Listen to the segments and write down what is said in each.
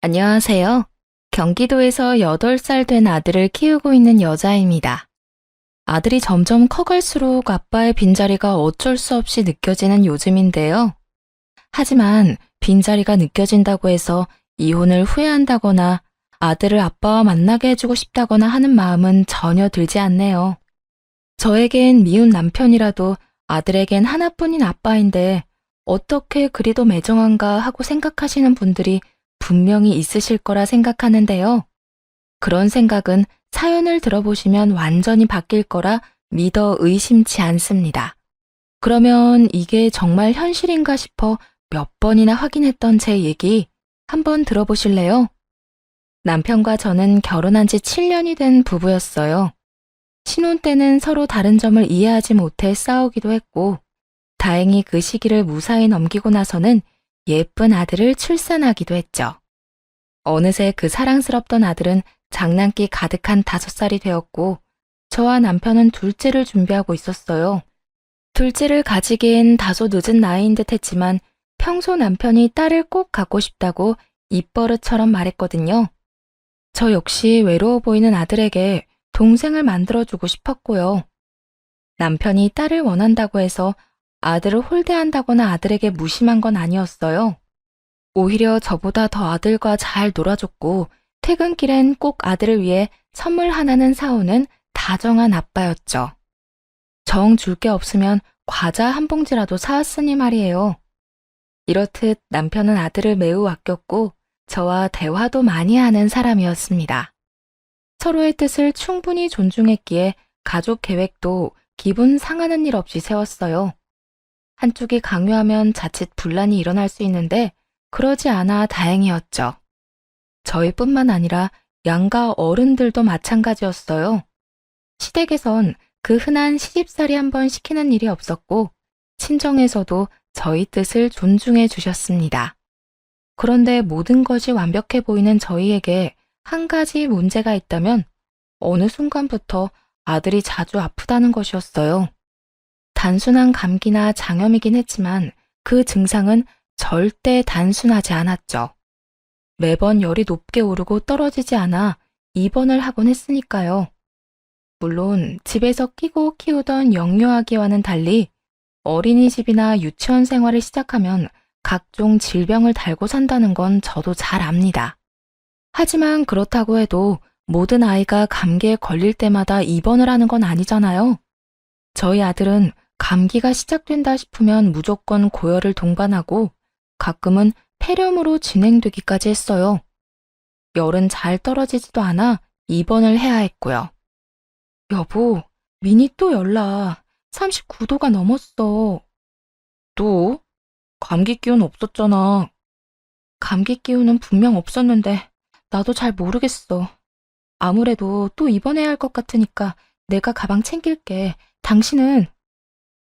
안녕하세요. 경기도에서 8살 된 아들을 키우고 있는 여자입니다. 아들이 점점 커갈수록 아빠의 빈자리가 어쩔 수 없이 느껴지는 요즘인데요. 하지만 빈자리가 느껴진다고 해서 이혼을 후회한다거나 아들을 아빠와 만나게 해주고 싶다거나 하는 마음은 전혀 들지 않네요. 저에겐 미운 남편이라도 아들에겐 하나뿐인 아빠인데 어떻게 그리도 매정한가 하고 생각하시는 분들이 분명히 있으실 거라 생각하는데요. 그런 생각은 사연을 들어보시면 완전히 바뀔 거라 믿어 의심치 않습니다. 그러면 이게 정말 현실인가 싶어 몇 번이나 확인했던 제 얘기 한번 들어보실래요? 남편과 저는 결혼한 지 7년이 된 부부였어요. 신혼 때는 서로 다른 점을 이해하지 못해 싸우기도 했고, 다행히 그 시기를 무사히 넘기고 나서는 예쁜 아들을 출산하기도 했죠. 어느새 그 사랑스럽던 아들은 장난기 가득한 5살이 되었고, 저와 남편은 둘째를 준비하고 있었어요. 둘째를 가지기엔 다소 늦은 나이인 듯 했지만, 평소 남편이 딸을 꼭 갖고 싶다고 입버릇처럼 말했거든요. 저 역시 외로워 보이는 아들에게 동생을 만들어주고 싶었고요. 남편이 딸을 원한다고 해서 아들을 홀대한다거나 아들에게 무심한 건 아니었어요. 오히려 저보다 더 아들과 잘 놀아줬고 퇴근길엔 꼭 아들을 위해 선물 하나는 사오는 다정한 아빠였죠. 정 줄 게 없으면 과자 한 봉지라도 사왔으니 말이에요. 이렇듯 남편은 아들을 매우 아꼈고 저와 대화도 많이 하는 사람이었습니다. 서로의 뜻을 충분히 존중했기에 가족 계획도 기분 상하는 일 없이 세웠어요. 한쪽이 강요하면 자칫 분란이 일어날 수 있는데 그러지 않아 다행이었죠. 저희뿐만 아니라 양가 어른들도 마찬가지였어요. 시댁에선 그 흔한 시집살이 한번 시키는 일이 없었고 친정에서도 저희 뜻을 존중해 주셨습니다. 그런데 모든 것이 완벽해 보이는 저희에게 한 가지 문제가 있다면 어느 순간부터 아들이 자주 아프다는 것이었어요. 단순한 감기나 장염이긴 했지만 그 증상은 절대 단순하지 않았죠. 매번 열이 높게 오르고 떨어지지 않아 입원을 하곤 했으니까요. 물론 집에서 끼고 키우던 영유아기와는 달리 어린이집이나 유치원 생활을 시작하면 각종 질병을 달고 산다는 건 저도 잘 압니다. 하지만 그렇다고 해도 모든 아이가 감기에 걸릴 때마다 입원을 하는 건 아니잖아요. 저희 아들은 감기가 시작된다 싶으면 무조건 고열을 동반하고 가끔은 폐렴으로 진행되기까지 했어요. 열은 잘 떨어지지도 않아 입원을 해야 했고요. 여보, 민이 또 열나. 39도가 넘었어. 또? 감기 기운 없었잖아. 감기 기운은 분명 없었는데 나도 잘 모르겠어. 아무래도 또 입원해야 할 것 같으니까 내가 가방 챙길게. 당신은?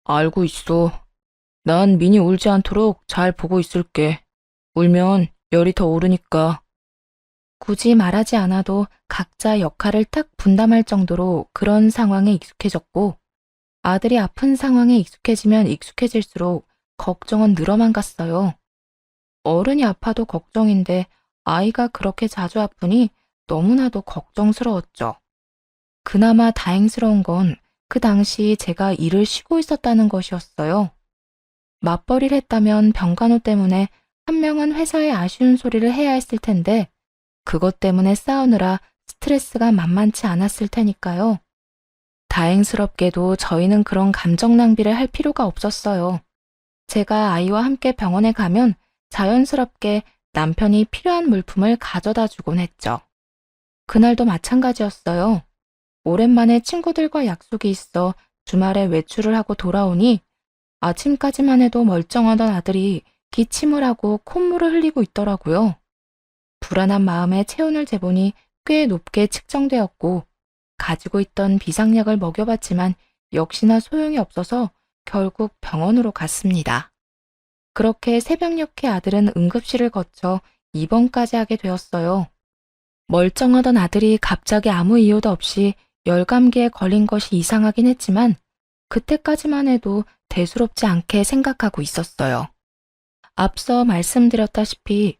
알고 있어. 난 민이 울지 않도록 잘 보고 있을게. 울면 열이 더 오르니까. 굳이 말하지 않아도 각자 역할을 딱 분담할 정도로 그런 상황에 익숙해졌고 아들이 아픈 상황에 익숙해지면 익숙해질수록 걱정은 늘어만 갔어요. 어른이 아파도 걱정인데 아이가 그렇게 자주 아프니 너무나도 걱정스러웠죠. 그나마 다행스러운 건 그 당시 제가 일을 쉬고 있었다는 것이었어요. 맞벌이를 했다면 병간호 때문에 한 명은 회사에 아쉬운 소리를 해야 했을 텐데 그것 때문에 싸우느라 스트레스가 만만치 않았을 테니까요. 다행스럽게도 저희는 그런 감정 낭비를 할 필요가 없었어요. 제가 아이와 함께 병원에 가면 자연스럽게 남편이 필요한 물품을 가져다 주곤 했죠. 그날도 마찬가지였어요. 오랜만에 친구들과 약속이 있어 주말에 외출을 하고 돌아오니 아침까지만 해도 멀쩡하던 아들이 기침을 하고 콧물을 흘리고 있더라고요. 불안한 마음에 체온을 재보니 꽤 높게 측정되었고 가지고 있던 비상약을 먹여봤지만 역시나 소용이 없어서 결국 병원으로 갔습니다. 그렇게 새벽녘에 아들은 응급실을 거쳐 입원까지 하게 되었어요. 멀쩡하던 아들이 갑자기 아무 이유도 없이 열감기에 걸린 것이 이상하긴 했지만 그때까지만 해도 대수롭지 않게 생각하고 있었어요. 앞서 말씀드렸다시피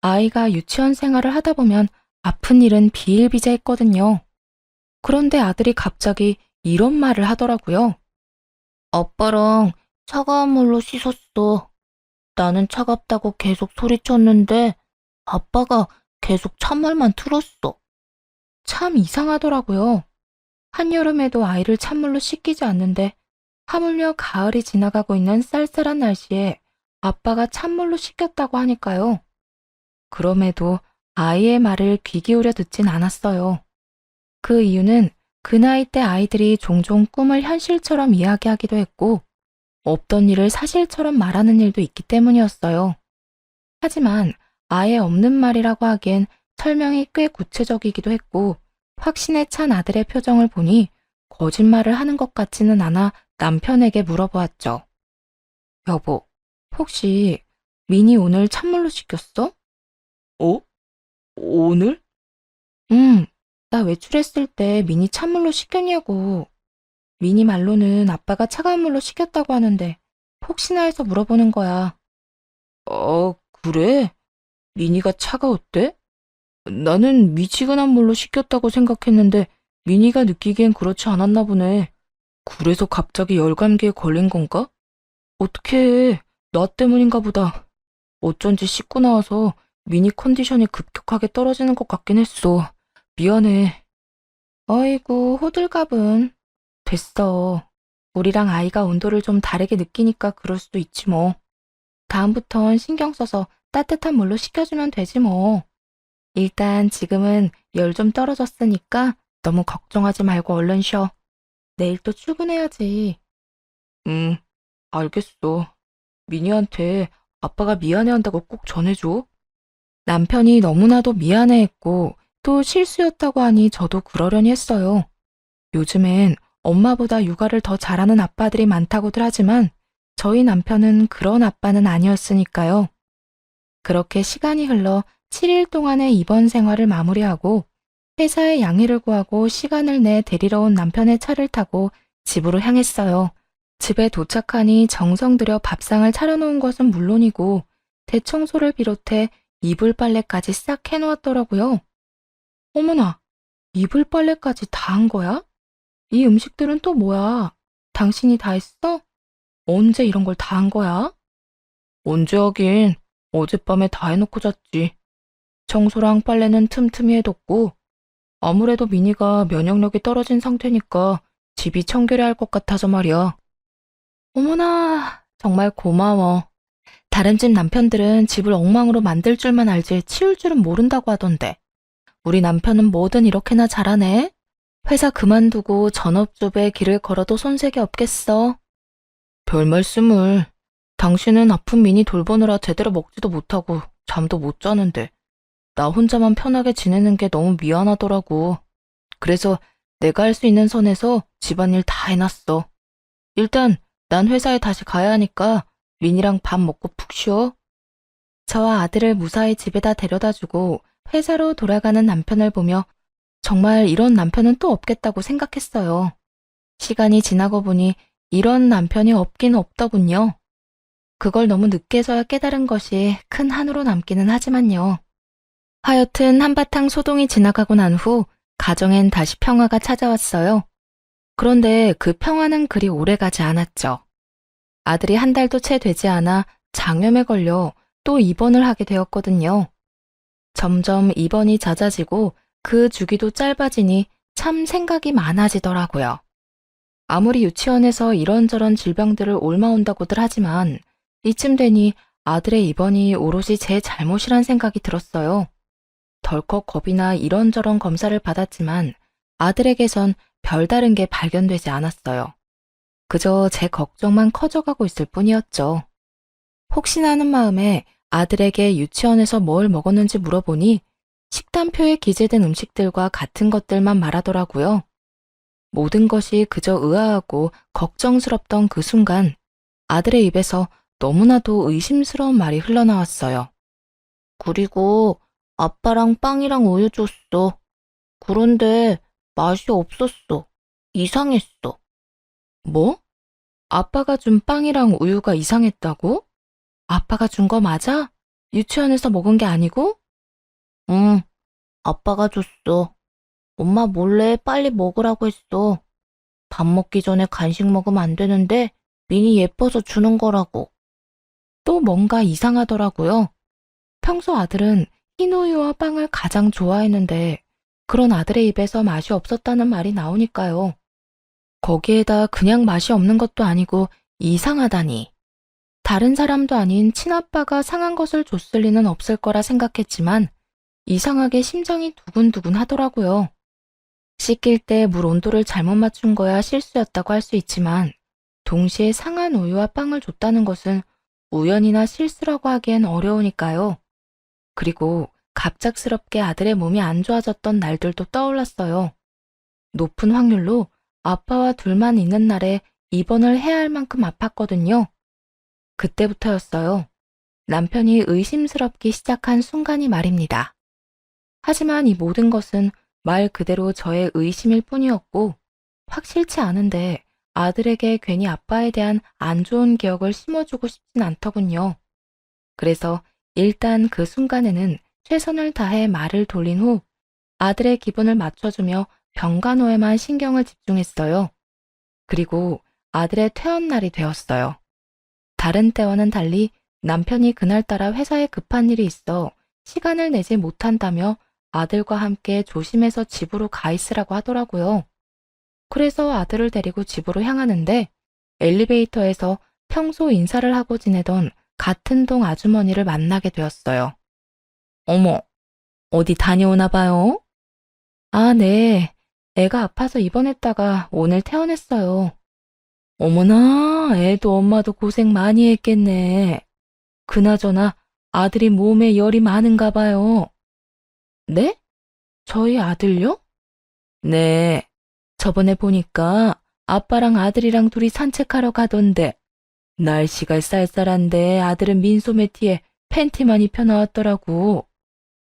아이가 유치원 생활을 하다 보면 아픈 일은 비일비재했거든요. 그런데 아들이 갑자기 이런 말을 하더라고요. 아빠랑 차가운 물로 씻었어. 나는 차갑다고 계속 소리쳤는데 아빠가 계속 찬물만 틀었어. 참 이상하더라고요. 한여름에도 아이를 찬물로 씻기지 않는데 하물며 가을이 지나가고 있는 쌀쌀한 날씨에 아빠가 찬물로 씻겼다고 하니까요. 그럼에도 아이의 말을 귀 기울여 듣진 않았어요. 그 이유는 그 나이 때 아이들이 종종 꿈을 현실처럼 이야기하기도 했고 없던 일을 사실처럼 말하는 일도 있기 때문이었어요. 하지만 아예 없는 말이라고 하기엔 설명이 꽤 구체적이기도 했고 확신에 찬 아들의 표정을 보니 거짓말을 하는 것 같지는 않아 남편에게 물어보았죠. 여보, 혹시 민이 오늘 찬물로 씻겼어? 어? 오늘? 나 외출했을 때 민이 찬물로 씻겼냐고. 민이 말로는 아빠가 차가운 물로 씻겼다고 하는데 혹시나 해서 물어보는 거야. 그래? 미니가 차가웠대? 나는 미지근한 물로 씻겼다고 생각했는데 미니가 느끼기엔 그렇지 않았나 보네. 그래서 갑자기 열감기에 걸린 건가? 어떡해. 나 때문인가 보다. 어쩐지 씻고 나와서 미니 컨디션이 급격하게 떨어지는 것 같긴 했어. 미안해. 아이고, 호들갑은. 됐어. 우리랑 아이가 온도를 좀 다르게 느끼니까 그럴 수도 있지 뭐. 다음부턴 신경 써서 따뜻한 물로 식혀주면 되지 뭐. 일단 지금은 열 좀 떨어졌으니까 너무 걱정하지 말고 얼른 쉬어. 내일 또 출근해야지. 응, 알겠어. 미니한테 아빠가 미안해한다고 꼭 전해줘. 남편이 너무나도 미안해했고 또 실수였다고 하니 저도 그러려니 했어요. 요즘엔 엄마보다 육아를 더 잘하는 아빠들이 많다고들 하지만 저희 남편은 그런 아빠는 아니었으니까요. 그렇게 시간이 흘러 7일 동안의 입원 생활을 마무리하고 회사에 양해를 구하고 시간을 내 데리러 온 남편의 차를 타고 집으로 향했어요. 집에 도착하니 정성 들여 밥상을 차려놓은 것은 물론이고 대청소를 비롯해 이불 빨래까지 싹 해놓았더라고요. 어머나, 이불 빨래까지 다 한 거야? 이 음식들은 또 뭐야? 당신이 다 했어? 언제 이런 걸 다 한 거야? 언제 하긴 어젯밤에 다 해놓고 잤지. 청소랑 빨래는 틈틈이 해뒀고 아무래도 미니가 면역력이 떨어진 상태니까 집이 청결해야 할 것 같아서 말이야. 어머나, 정말 고마워. 다른 집 남편들은 집을 엉망으로 만들 줄만 알지 치울 줄은 모른다고 하던데. 우리 남편은 뭐든 이렇게나 잘하네. 회사 그만두고 전업주부의 길을 걸어도 손색이 없겠어. 별 말씀을. 당신은 아픈 미니 돌보느라 제대로 먹지도 못하고 잠도 못 자는데 나 혼자만 편하게 지내는 게 너무 미안하더라고. 그래서 내가 할 수 있는 선에서 집안일 다 해놨어. 일단 난 회사에 다시 가야 하니까 민이랑 밥 먹고 푹 쉬어. 저와 아들을 무사히 집에다 데려다주고 회사로 돌아가는 남편을 보며 정말 이런 남편은 또 없겠다고 생각했어요. 시간이 지나고 보니 이런 남편이 없긴 없더군요. 그걸 너무 늦게서야 깨달은 것이 큰 한으로 남기는 하지만요. 하여튼 한바탕 소동이 지나가고 난 후 가정엔 다시 평화가 찾아왔어요. 그런데 그 평화는 그리 오래가지 않았죠. 아들이 한 달도 채 되지 않아 장염에 걸려 또 입원을 하게 되었거든요. 점점 입원이 잦아지고 그 주기도 짧아지니 참 생각이 많아지더라고요. 아무리 유치원에서 이런저런 질병들을 옮아온다고들 하지만 이쯤 되니 아들의 입원이 오롯이 제 잘못이란 생각이 들었어요. 덜컥 겁이나 이런저런 검사를 받았지만 아들에게선 별다른 게 발견되지 않았어요. 그저 제 걱정만 커져가고 있을 뿐이었죠. 혹시나 하는 마음에 아들에게 유치원에서 뭘 먹었는지 물어보니 식단표에 기재된 음식들과 같은 것들만 말하더라고요. 모든 것이 그저 의아하고 걱정스럽던 그 순간 아들의 입에서 너무나도 의심스러운 말이 흘러나왔어요. 그리고 아빠랑 빵이랑 우유 줬어. 그런데 맛이 없었어. 이상했어. 뭐? 아빠가 준 빵이랑 우유가 이상했다고? 아빠가 준 거 맞아? 유치원에서 먹은 게 아니고? 응, 아빠가 줬어. 엄마 몰래 빨리 먹으라고 했어. 밥 먹기 전에 간식 먹으면 안 되는데 민이 예뻐서 주는 거라고. 또 뭔가 이상하더라고요. 평소 아들은 흰우유와 빵을 가장 좋아했는데 그런 아들의 입에서 맛이 없었다는 말이 나오니까요. 거기에다 그냥 맛이 없는 것도 아니고 이상하다니. 다른 사람도 아닌 친아빠가 상한 것을 줬을 리는 없을 거라 생각했지만 이상하게 심장이 두근두근 하더라고요. 씻길 때 물 온도를 잘못 맞춘 거야 실수였다고 할 수 있지만 동시에 상한 우유와 빵을 줬다는 것은 우연이나 실수라고 하기엔 어려우니까요. 그리고 갑작스럽게 아들의 몸이 안 좋아졌던 날들도 떠올랐어요. 높은 확률로 아빠와 둘만 있는 날에 입원을 해야 할 만큼 아팠거든요. 그때부터였어요. 남편이 의심스럽기 시작한 순간이 말입니다. 하지만 이 모든 것은 말 그대로 저의 의심일 뿐이었고 확실치 않은데 아들에게 괜히 아빠에 대한 안 좋은 기억을 심어주고 싶진 않더군요. 그래서 일단 그 순간에는 최선을 다해 말을 돌린 후 아들의 기분을 맞춰주며 병간호에만 신경을 집중했어요. 그리고 아들의 퇴원날이 되었어요. 다른 때와는 달리 남편이 그날따라 회사에 급한 일이 있어 시간을 내지 못한다며 아들과 함께 조심해서 집으로 가 있으라고 하더라고요. 그래서 아들을 데리고 집으로 향하는데 엘리베이터에서 평소 인사를 하고 지내던 같은 동 아주머니를 만나게 되었어요. 어머, 어디 다녀오나 봐요? 아, 네. 애가 아파서 입원했다가 오늘 퇴원했어요. 어머나, 애도 엄마도 고생 많이 했겠네. 그나저나 아들이 몸에 열이 많은가 봐요. 네? 저희 아들요? 네. 저번에 보니까 아빠랑 아들이랑 둘이 산책하러 가던데 날씨가 쌀쌀한데 아들은 민소매티에 팬티만 입혀 나왔더라고.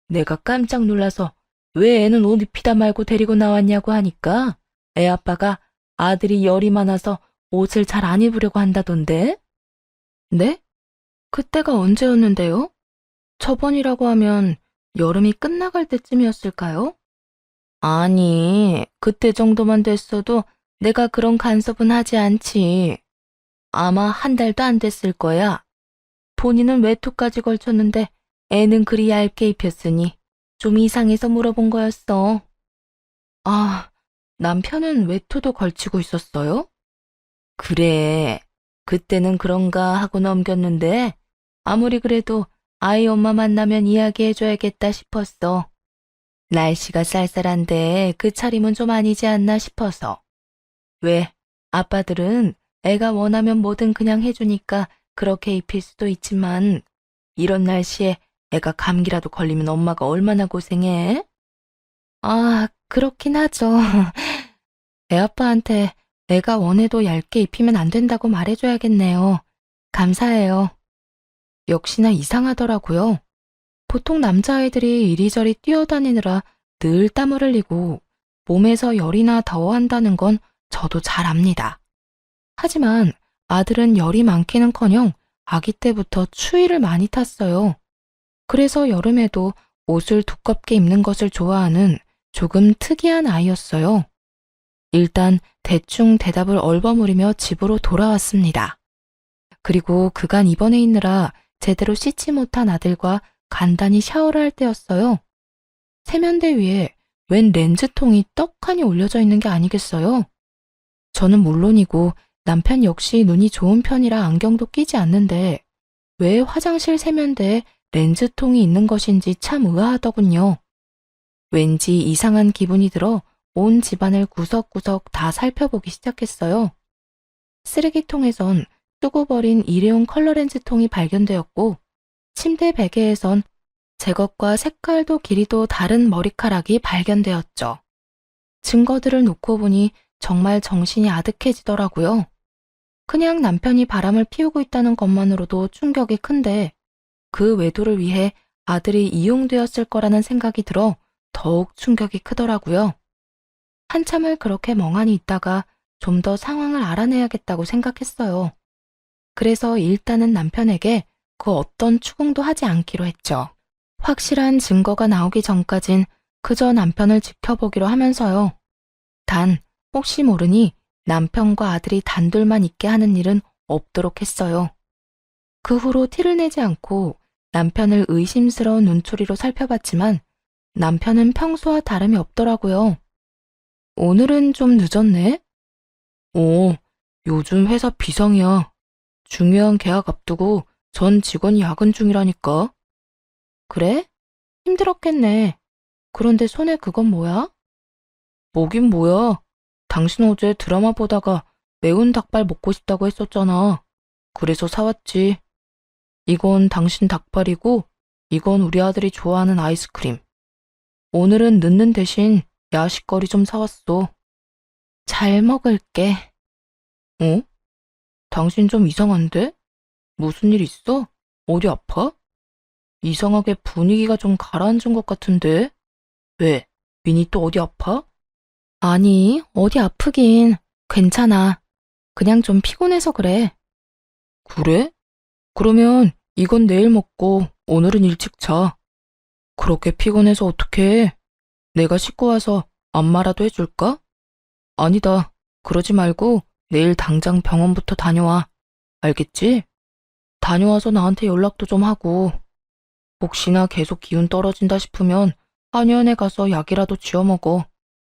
내가 깜짝 놀라서 왜 애는 옷 입히다 말고 데리고 나왔냐고 하니까 애 아빠가 아들이 열이 많아서 옷을 잘 안 입으려고 한다던데? 네? 그때가 언제였는데요? 저번이라고 하면 여름이 끝나갈 때쯤이었을까요? 아니, 그때 정도만 됐어도 내가 그런 간섭은 하지 않지. 아마 한 달도 안 됐을 거야. 본인은 외투까지 걸쳤는데 애는 그리 얇게 입혔으니 좀 이상해서 물어본 거였어. 아, 남편은 외투도 걸치고 있었어요? 그래. 그때는 그런가 하고 넘겼는데 아무리 그래도 아이 엄마 만나면 이야기해줘야겠다 싶었어. 날씨가 쌀쌀한데 그 차림은 좀 아니지 않나 싶어서. 왜? 아빠들은 애가 원하면 뭐든 그냥 해주니까 그렇게 입힐 수도 있지만 이런 날씨에 애가 감기라도 걸리면 엄마가 얼마나 고생해? 아, 그렇긴 하죠. 애 아빠한테 애가 원해도 얇게 입히면 안 된다고 말해줘야겠네요. 감사해요. 역시나 이상하더라고요. 보통 남자아이들이 이리저리 뛰어다니느라 늘 땀을 흘리고 몸에서 열이나 더워한다는 건 저도 잘 압니다. 하지만 아들은 열이 많기는커녕 아기 때부터 추위를 많이 탔어요. 그래서 여름에도 옷을 두껍게 입는 것을 좋아하는 조금 특이한 아이였어요. 일단 대충 대답을 얼버무리며 집으로 돌아왔습니다. 그리고 그간 입원해 있느라 제대로 씻지 못한 아들과 간단히 샤워를 할 때였어요. 세면대 위에 웬 렌즈통이 떡하니 올려져 있는 게 아니겠어요? 저는 물론이고 남편 역시 눈이 좋은 편이라 안경도 끼지 않는데 왜 화장실 세면대에 렌즈통이 있는 것인지 참 의아하더군요. 왠지 이상한 기분이 들어 온 집안을 구석구석 다 살펴보기 시작했어요. 쓰레기통에선 쓰고 버린 일회용 컬러 렌즈통이 발견되었고 침대 베개에선 제 것과 색깔도 길이도 다른 머리카락이 발견되었죠. 증거들을 놓고 보니 정말 정신이 아득해지더라고요. 그냥 남편이 바람을 피우고 있다는 것만으로도 충격이 큰데 그 외도를 위해 아들이 이용되었을 거라는 생각이 들어 더욱 충격이 크더라고요. 한참을 그렇게 멍하니 있다가 좀 더 상황을 알아내야겠다고 생각했어요. 그래서 일단은 남편에게 그 어떤 추궁도 하지 않기로 했죠. 확실한 증거가 나오기 전까진 그저 남편을 지켜보기로 하면서요. 단, 혹시 모르니 남편과 아들이 단둘만 있게 하는 일은 없도록 했어요. 그 후로 티를 내지 않고 남편을 의심스러운 눈초리로 살펴봤지만 남편은 평소와 다름이 없더라고요. 오늘은 좀 늦었네? 오, 요즘 회사 비상이야. 중요한 계약 앞두고 전 직원이 야근 중이라니까. 그래? 힘들었겠네. 그런데 손에 그건 뭐야? 뭐긴 뭐야. 당신 어제 드라마 보다가 매운 닭발 먹고 싶다고 했었잖아. 그래서 사왔지. 이건 당신 닭발이고, 이건 우리 아들이 좋아하는 아이스크림. 오늘은 늦는 대신 야식거리 좀 사왔어. 잘 먹을게. 어? 당신 좀 이상한데? 무슨 일 있어? 어디 아파? 이상하게 분위기가 좀 가라앉은 것 같은데? 왜? 민이 또 어디 아파? 아니, 어디 아프긴. 괜찮아. 그냥 좀 피곤해서 그래. 그래? 그러면 이건 내일 먹고 오늘은 일찍 자. 그렇게 피곤해서 어떡해? 내가 씻고 와서 안마라도 해줄까? 아니다. 그러지 말고 내일 당장 병원부터 다녀와. 알겠지? 다녀와서 나한테 연락도 좀 하고. 혹시나 계속 기운 떨어진다 싶으면 한의원에 가서 약이라도 지어 먹어.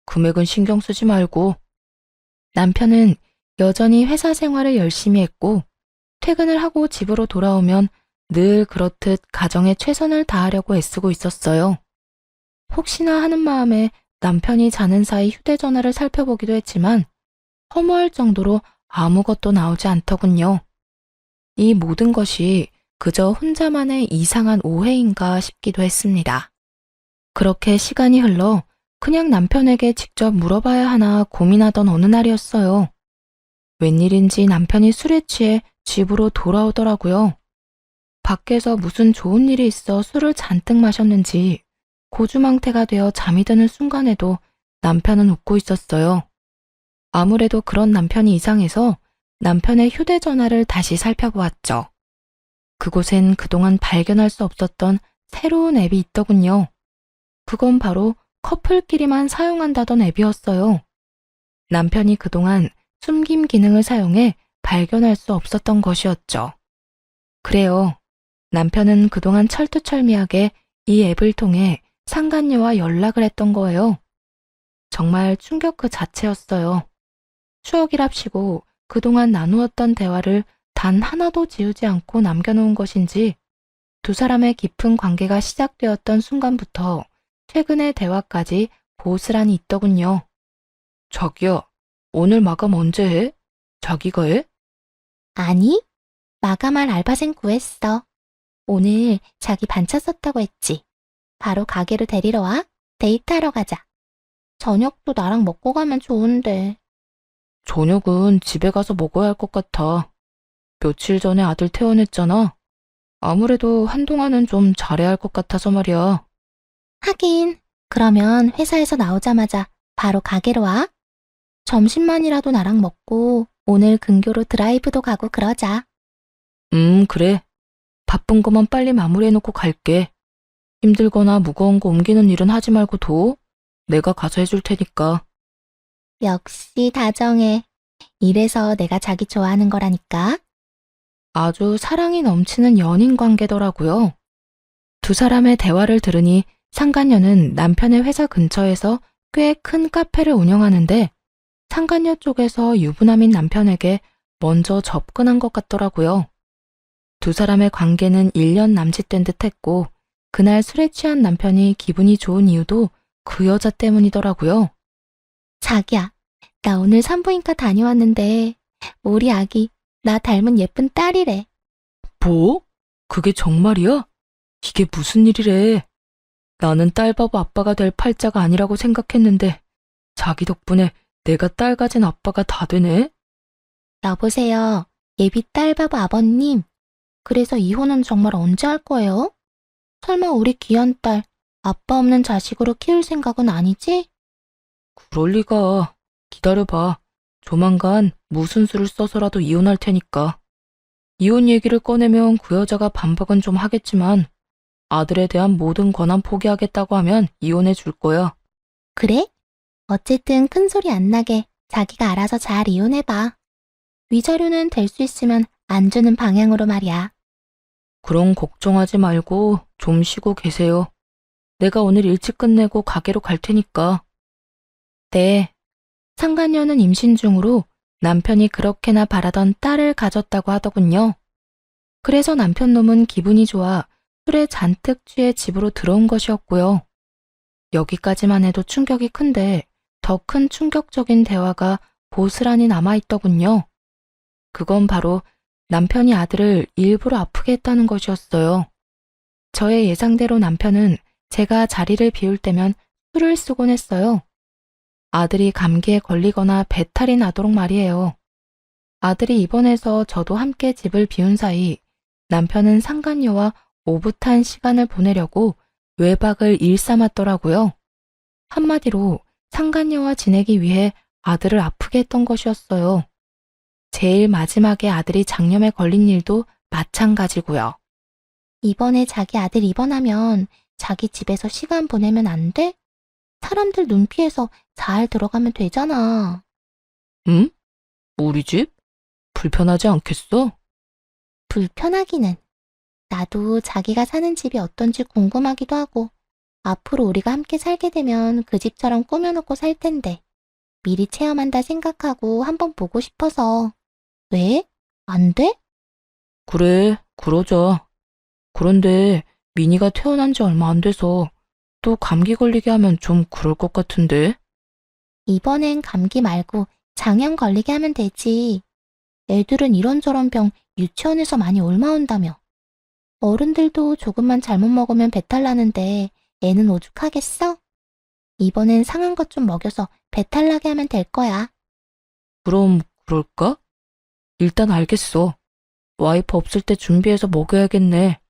금액은 신경 쓰지 말고. 남편은 여전히 회사 생활을 열심히 했고, 퇴근을 하고 집으로 돌아오면 늘 그렇듯 가정에 최선을 다하려고 애쓰고 있었어요. 혹시나 하는 마음에 남편이 자는 사이 휴대전화를 살펴보기도 했지만 허무할 정도로 아무것도 나오지 않더군요. 이 모든 것이 그저 혼자만의 이상한 오해인가 싶기도 했습니다. 그렇게 시간이 흘러 그냥 남편에게 직접 물어봐야 하나 고민하던 어느 날이었어요. 웬일인지 남편이 술에 취해 집으로 돌아오더라고요. 밖에서 무슨 좋은 일이 있어 술을 잔뜩 마셨는지 고주망태가 되어 잠이 드는 순간에도 남편은 웃고 있었어요. 아무래도 그런 남편이 이상해서 남편의 휴대전화를 다시 살펴보았죠. 그곳엔 그동안 발견할 수 없었던 새로운 앱이 있더군요. 그건 바로 커플끼리만 사용한다던 앱이었어요. 남편이 그동안 숨김 기능을 사용해 발견할 수 없었던 것이었죠. 그래요. 남편은 그동안 철두철미하게 이 앱을 통해 상간녀와 연락을 했던 거예요. 정말 충격 그 자체였어요. 추억이랍시고 그동안 나누었던 대화를 단 하나도 지우지 않고 남겨놓은 것인지 두 사람의 깊은 관계가 시작되었던 순간부터 최근의 대화까지 고스란히 있더군요. 자기야, 오늘 마감 언제 해? 자기가 해? 아니, 마감할 알바생 구했어. 오늘 자기 반차 썼다고 했지. 바로 가게로 데리러 와. 데이트하러 가자. 저녁도 나랑 먹고 가면 좋은데. 저녁은 집에 가서 먹어야 할 것 같아. 며칠 전에 아들 퇴원했잖아. 아무래도 한동안은 좀 잘해야 할 것 같아서 말이야. 하긴, 그러면 회사에서 나오자마자 바로 가게로 와. 점심만이라도 나랑 먹고 오늘 근교로 드라이브도 가고 그러자. 그래. 바쁜 거만 빨리 마무리해놓고 갈게. 힘들거나 무거운 거 옮기는 일은 하지 말고 둬. 내가 가서 해줄 테니까. 역시 다정해. 이래서 내가 자기 좋아하는 거라니까. 아주 사랑이 넘치는 연인 관계더라고요. 두 사람의 대화를 들으니 상간녀는 남편의 회사 근처에서 꽤 큰 카페를 운영하는데 상간녀 쪽에서 유부남인 남편에게 먼저 접근한 것 같더라고요. 두 사람의 관계는 1년 남짓된 듯 했고 그날 술에 취한 남편이 기분이 좋은 이유도 그 여자 때문이더라고요. 자기야, 나 오늘 산부인과 다녀왔는데 우리 아기 나 닮은 예쁜 딸이래. 뭐? 그게 정말이야? 이게 무슨 일이래? 나는 딸바보 아빠가 될 팔자가 아니라고 생각했는데 자기 덕분에 내가 딸 가진 아빠가 다 되네? 여보세요. 예비 딸바보 아버님. 그래서 이혼은 정말 언제 할 거예요? 설마 우리 귀한 딸 아빠 없는 자식으로 키울 생각은 아니지? 그럴 리가. 기다려봐. 조만간 무슨 수를 써서라도 이혼할 테니까. 이혼 얘기를 꺼내면 그 여자가 반박은 좀 하겠지만 아들에 대한 모든 권한 포기하겠다고 하면 이혼해 줄 거야. 그래? 어쨌든 큰 소리 안 나게 자기가 알아서 잘 이혼해봐. 위자료는 될 수 있으면 안 주는 방향으로 말이야. 그럼 걱정하지 말고 좀 쉬고 계세요. 내가 오늘 일찍 끝내고 가게로 갈 테니까. 네. 상간녀는 임신 중으로 남편이 그렇게나 바라던 딸을 가졌다고 하더군요. 그래서 남편 놈은 기분이 좋아 술에 잔뜩 취해 집으로 들어온 것이었고요. 여기까지만 해도 충격이 큰데 더 큰 충격적인 대화가 고스란히 남아있더군요. 그건 바로 남편이 아들을 일부러 아프게 했다는 것이었어요. 저의 예상대로 남편은 제가 자리를 비울 때면 술을 쓰곤 했어요. 아들이 감기에 걸리거나 배탈이 나도록 말이에요. 아들이 입원해서 저도 함께 집을 비운 사이 남편은 상간녀와 오붓한 시간을 보내려고 외박을 일삼았더라고요. 한마디로 상간녀와 지내기 위해 아들을 아프게 했던 것이었어요. 제일 마지막에 아들이 장염에 걸린 일도 마찬가지고요. 이번에 자기 아들 입원하면 자기 집에서 시간 보내면 안 돼? 사람들 눈 피해서 잘 들어가면 되잖아. 응? 우리 집? 불편하지 않겠어? 불편하기는. 나도 자기가 사는 집이 어떤지 궁금하기도 하고, 앞으로 우리가 함께 살게 되면 그 집처럼 꾸며놓고 살 텐데, 미리 체험한다 생각하고 한번 보고 싶어서. 왜? 안 돼? 그래, 그러자. 그런데 미니가 태어난 지 얼마 안 돼서 또 감기 걸리게 하면 좀 그럴 것 같은데. 이번엔 감기 말고 장염 걸리게 하면 되지. 애들은 이런저런 병 유치원에서 많이 옮아온다며. 어른들도 조금만 잘못 먹으면 배탈 나는데 애는 오죽하겠어? 이번엔 상한 것 좀 먹여서 배탈 나게 하면 될 거야. 그럼 그럴까? 일단 알겠어. 와이프 없을 때 준비해서 먹여야겠네.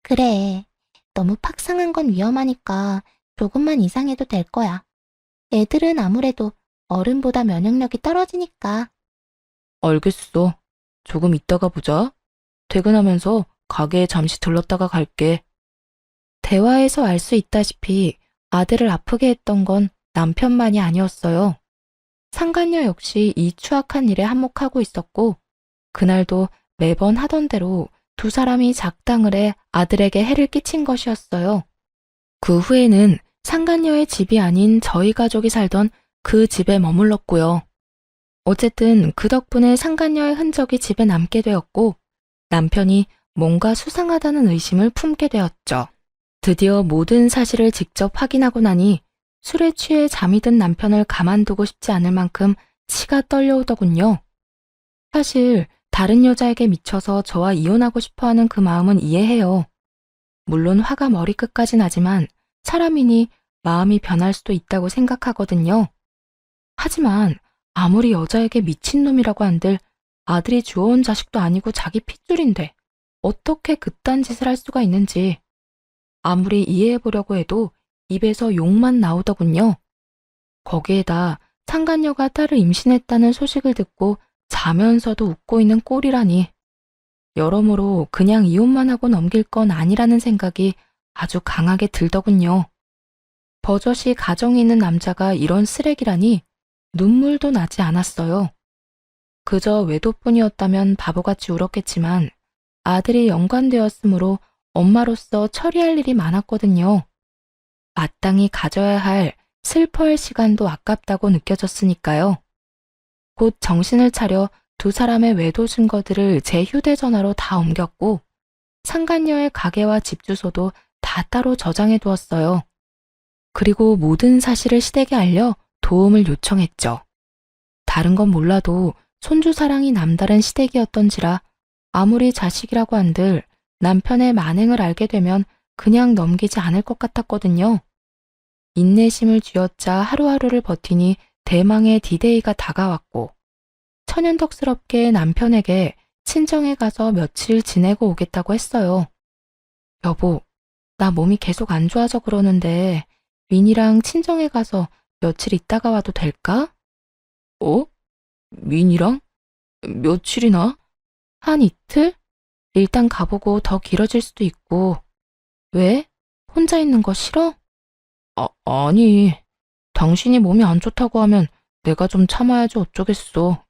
그래. 너무 팍 상한 건 위험하니까 조금만 이상해도 될 거야. 애들은 아무래도 어른보다 면역력이 떨어지니까. 알겠어. 조금 이따가 보자. 퇴근하면서 가게에 잠시 들렀다가 갈게. 대화에서 알 수 있다시피 아들을 아프게 했던 건 남편만이 아니었어요. 상간녀 역시 이 추악한 일에 한몫하고 있었고, 그날도 매번 하던 대로 두 사람이 작당을 해 아들에게 해를 끼친 것이었어요. 그 후에는 상간녀의 집이 아닌 저희 가족이 살던 그 집에 머물렀고요. 어쨌든 그 덕분에 상간녀의 흔적이 집에 남게 되었고, 남편이 뭔가 수상하다는 의심을 품게 되었죠. 드디어 모든 사실을 직접 확인하고 나니 술에 취해 잠이 든 남편을 가만두고 싶지 않을 만큼 치가 떨려오더군요. 사실 다른 여자에게 미쳐서 저와 이혼하고 싶어하는 그 마음은 이해해요. 물론 화가 머리끝까지 나지만 사람이니 마음이 변할 수도 있다고 생각하거든요. 하지만 아무리 여자에게 미친놈이라고 한들 아들이 주워온 자식도 아니고 자기 핏줄인데 어떻게 그딴 짓을 할 수가 있는지 아무리 이해해보려고 해도 입에서 욕만 나오더군요. 거기에다 상간녀가 딸을 임신했다는 소식을 듣고 자면서도 웃고 있는 꼴이라니. 여러모로 그냥 이혼만 하고 넘길 건 아니라는 생각이 아주 강하게 들더군요. 버젓이 가정이 있는 남자가 이런 쓰레기라니 눈물도 나지 않았어요. 그저 외도뿐이었다면 바보같이 울었겠지만 아들이 연관되었으므로 엄마로서 처리할 일이 많았거든요. 마땅히 가져야 할 슬퍼할 시간도 아깝다고 느껴졌으니까요. 곧 정신을 차려 두 사람의 외도 증거들을 제 휴대전화로 다 옮겼고 상간녀의 가게와 집 주소도 다 따로 저장해 두었어요. 그리고 모든 사실을 시댁에 알려 도움을 요청했죠. 다른 건 몰라도 손주 사랑이 남다른 시댁이었던지라 아무리 자식이라고 한들 남편의 만행을 알게 되면 그냥 넘기지 않을 것 같았거든요. 인내심을 쥐어짜 하루하루를 버티니 대망의 디데이가 다가왔고 천연덕스럽게 남편에게 친정에 가서 며칠 지내고 오겠다고 했어요. 여보, 나 몸이 계속 안 좋아져 그러는데 민이랑 친정에 가서 며칠 있다가 와도 될까? 어? 민이랑? 며칠이나? 한 이틀? 일단 가보고 더 길어질 수도 있고 왜? 혼자 있는 거 싫어? 아니. 당신이 몸이 안 좋다고 하면 내가 좀 참아야지 어쩌겠어.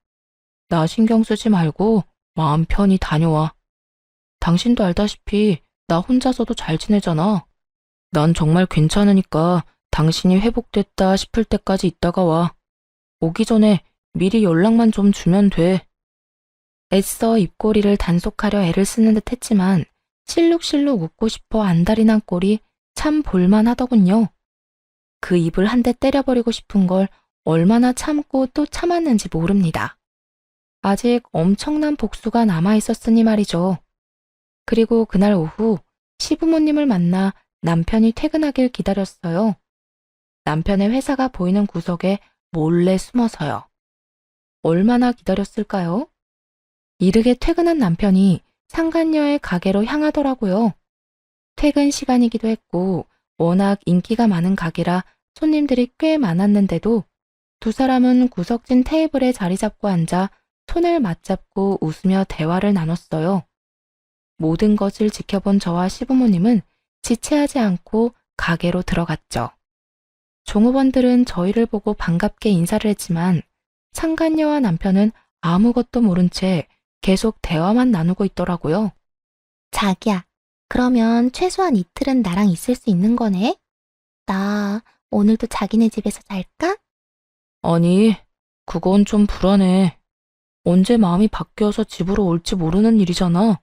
나 신경 쓰지 말고 마음 편히 다녀와. 당신도 알다시피 나 혼자서도 잘 지내잖아. 난 정말 괜찮으니까 당신이 회복됐다 싶을 때까지 있다가 와. 오기 전에 미리 연락만 좀 주면 돼. 애써 입꼬리를 단속하려 애를 쓰는 듯 했지만 실룩실룩 웃고 싶어 안달이 난 꼴이 참 볼만하더군요. 그 입을 한 대 때려버리고 싶은 걸 얼마나 참고 또 참았는지 모릅니다. 아직 엄청난 복수가 남아있었으니 말이죠. 그리고 그날 오후 시부모님을 만나 남편이 퇴근하길 기다렸어요. 남편의 회사가 보이는 구석에 몰래 숨어서요. 얼마나 기다렸을까요? 이르게 퇴근한 남편이 상간녀의 가게로 향하더라고요. 퇴근 시간이기도 했고 워낙 인기가 많은 가게라 손님들이 꽤 많았는데도 두 사람은 구석진 테이블에 자리 잡고 앉아 손을 맞잡고 웃으며 대화를 나눴어요. 모든 것을 지켜본 저와 시부모님은 지체하지 않고 가게로 들어갔죠. 종업원들은 저희를 보고 반갑게 인사를 했지만 상간녀와 남편은 아무것도 모른 채 계속 대화만 나누고 있더라고요. 자기야, 그러면 최소한 이틀은 나랑 있을 수 있는 거네? 나 오늘도 자기네 집에서 잘까? 아니, 그건 좀 불안해. 언제 마음이 바뀌어서 집으로 올지 모르는 일이잖아.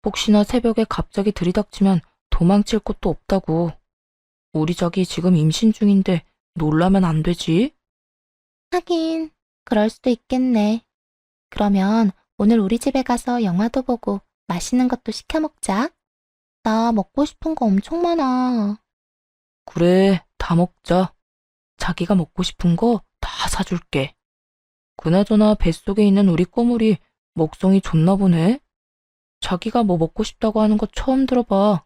혹시나 새벽에 갑자기 들이닥치면 도망칠 곳도 없다고. 우리 자기 지금 임신 중인데 놀라면 안 되지? 하긴, 그럴 수도 있겠네. 그러면 오늘 우리 집에 가서 영화도 보고 맛있는 것도 시켜 먹자. 나 먹고 싶은 거 엄청 많아. 그래, 다 먹자. 자기가 먹고 싶은 거 다 사줄게. 그나저나 뱃속에 있는 우리 꼬물이 먹성이 좋나 보네. 자기가 뭐 먹고 싶다고 하는 거 처음 들어봐.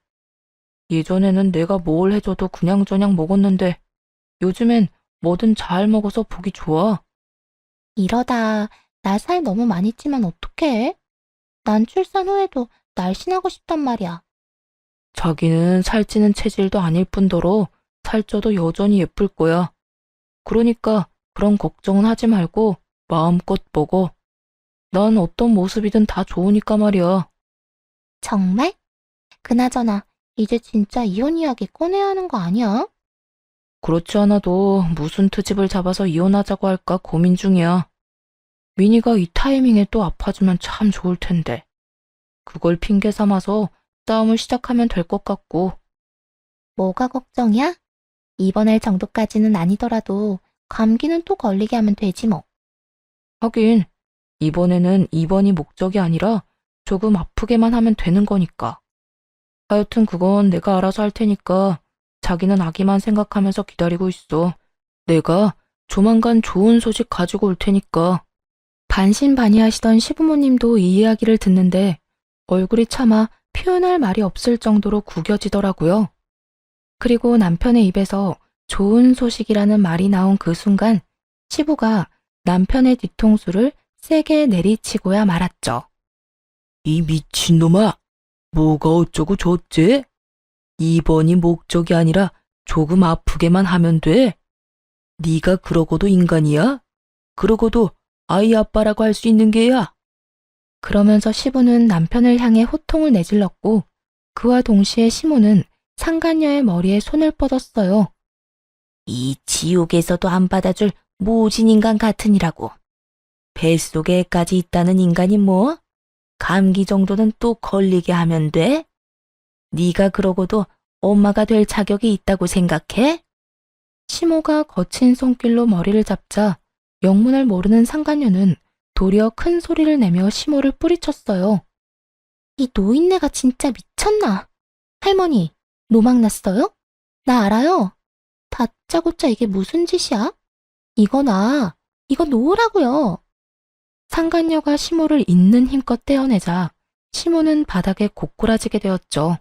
예전에는 내가 뭘 해줘도 그냥저냥 먹었는데 요즘엔 뭐든 잘 먹어서 보기 좋아. 이러다 나 살 너무 많이 찌면 어떡해? 난 출산 후에도 날씬하고 싶단 말이야. 자기는 살찌는 체질도 아닐 뿐더러 살쪄도 여전히 예쁠 거야. 그러니까 그런 걱정은 하지 말고 마음껏 먹어. 난 어떤 모습이든 다 좋으니까 말이야. 정말? 그나저나 이제 진짜 이혼 이야기 꺼내야 하는 거 아니야? 그렇지 않아도 무슨 트집을 잡아서 이혼하자고 할까 고민 중이야. 미니가 이 타이밍에 또 아파주면 참 좋을 텐데. 그걸 핑계 삼아서 싸움을 시작하면 될 것 같고. 뭐가 걱정이야? 입원할 정도까지는 아니더라도 감기는 또 걸리게 하면 되지 뭐. 하긴 이번에는 입원이 목적이 아니라 조금 아프게만 하면 되는 거니까. 하여튼 그건 내가 알아서 할 테니까 자기는 아기만 생각하면서 기다리고 있어. 내가 조만간 좋은 소식 가지고 올 테니까. 반신반의하시던 시부모님도 이 이야기를 듣는데 얼굴이 차마 표현할 말이 없을 정도로 구겨지더라고요. 그리고 남편의 입에서 좋은 소식이라는 말이 나온 그 순간 시부가 남편의 뒤통수를 세게 내리치고야 말았죠. 이 미친놈아! 뭐가 어쩌고 저쩌지? 입원이 목적이 아니라 조금 아프게만 하면 돼. 네가 그러고도 인간이야? 그러고도 아이 아빠라고 할 수 있는 게야? 그러면서 시부는 남편을 향해 호통을 내질렀고 그와 동시에 시모는 상간녀의 머리에 손을 뻗었어요. 이 지옥에서도 안 받아줄 모진 인간 같으니라고. 뱃속에까지 있다는 인간이 뭐? 감기 정도는 또 걸리게 하면 돼? 네가 그러고도 엄마가 될 자격이 있다고 생각해? 시모가 거친 손길로 머리를 잡자 영문을 모르는 상간녀는 도리어 큰 소리를 내며 시모를 뿌리쳤어요. 이 노인네가 진짜 미쳤나? 할머니, 노막 났어요? 나 알아요. 다짜고짜 이게 무슨 짓이야? 이거 놓으라고요. 상간녀가 시모를 있는 힘껏 떼어내자 시모는 바닥에 고꾸라지게 되었죠.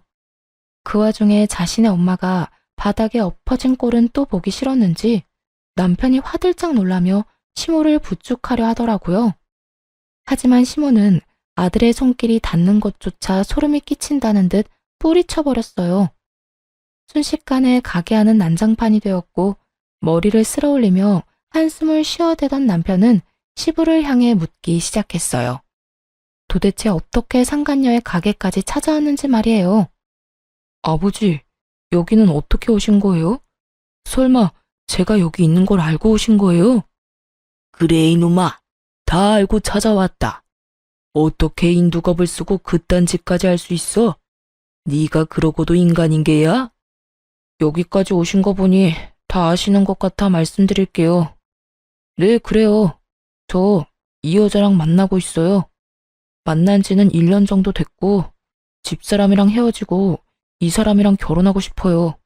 그 와중에 자신의 엄마가 바닥에 엎어진 꼴은 또 보기 싫었는지 남편이 화들짝 놀라며 시모를 부축하려 하더라고요. 하지만 시모는 아들의 손길이 닿는 것조차 소름이 끼친다는 듯 뿌리쳐버렸어요. 순식간에 가게 안은 난장판이 되었고 머리를 쓸어올리며 한숨을 쉬어대던 남편은 시부를 향해 묻기 시작했어요. 도대체 어떻게 상간녀의 가게까지 찾아왔는지 말이에요. 아버지, 여기는 어떻게 오신 거예요? 설마 제가 여기 있는 걸 알고 오신 거예요? 그래 이놈아, 다 알고 찾아왔다. 어떻게 인두겁을 쓰고 그딴 짓까지 할 수 있어? 네가 그러고도 인간인 게야? 여기까지 오신 거 보니 다 아시는 것 같아 말씀드릴게요. 네, 그래요. 저 이 여자랑 만나고 있어요. 만난 지는 1년 정도 됐고 집사람이랑 헤어지고 이 사람이랑 결혼하고 싶어요.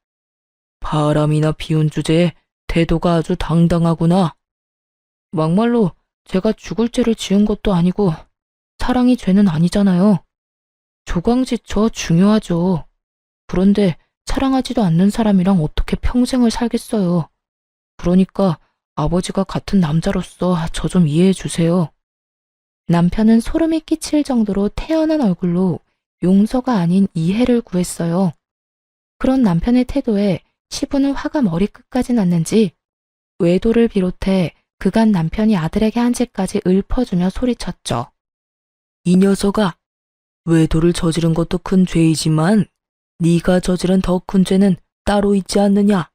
바람이나 비운 주제에 태도가 아주 당당하구나. 막말로 제가 죽을 죄를 지은 것도 아니고 사랑이 죄는 아니잖아요. 조광지 저 중요하죠. 그런데 사랑하지도 않는 사람이랑 어떻게 평생을 살겠어요. 그러니까 아버지가 같은 남자로서 저 좀 이해해 주세요. 남편은 소름이 끼칠 정도로 태연한 얼굴로 용서가 아닌 이해를 구했어요. 그런 남편의 태도에 시부는 화가 머리끝까지 났는지 외도를 비롯해 그간 남편이 아들에게 한 짓까지 읊어주며 소리쳤죠. 이 녀석아, 외도를 저지른 것도 큰 죄이지만 네가 저지른 더 큰 죄는 따로 있지 않느냐.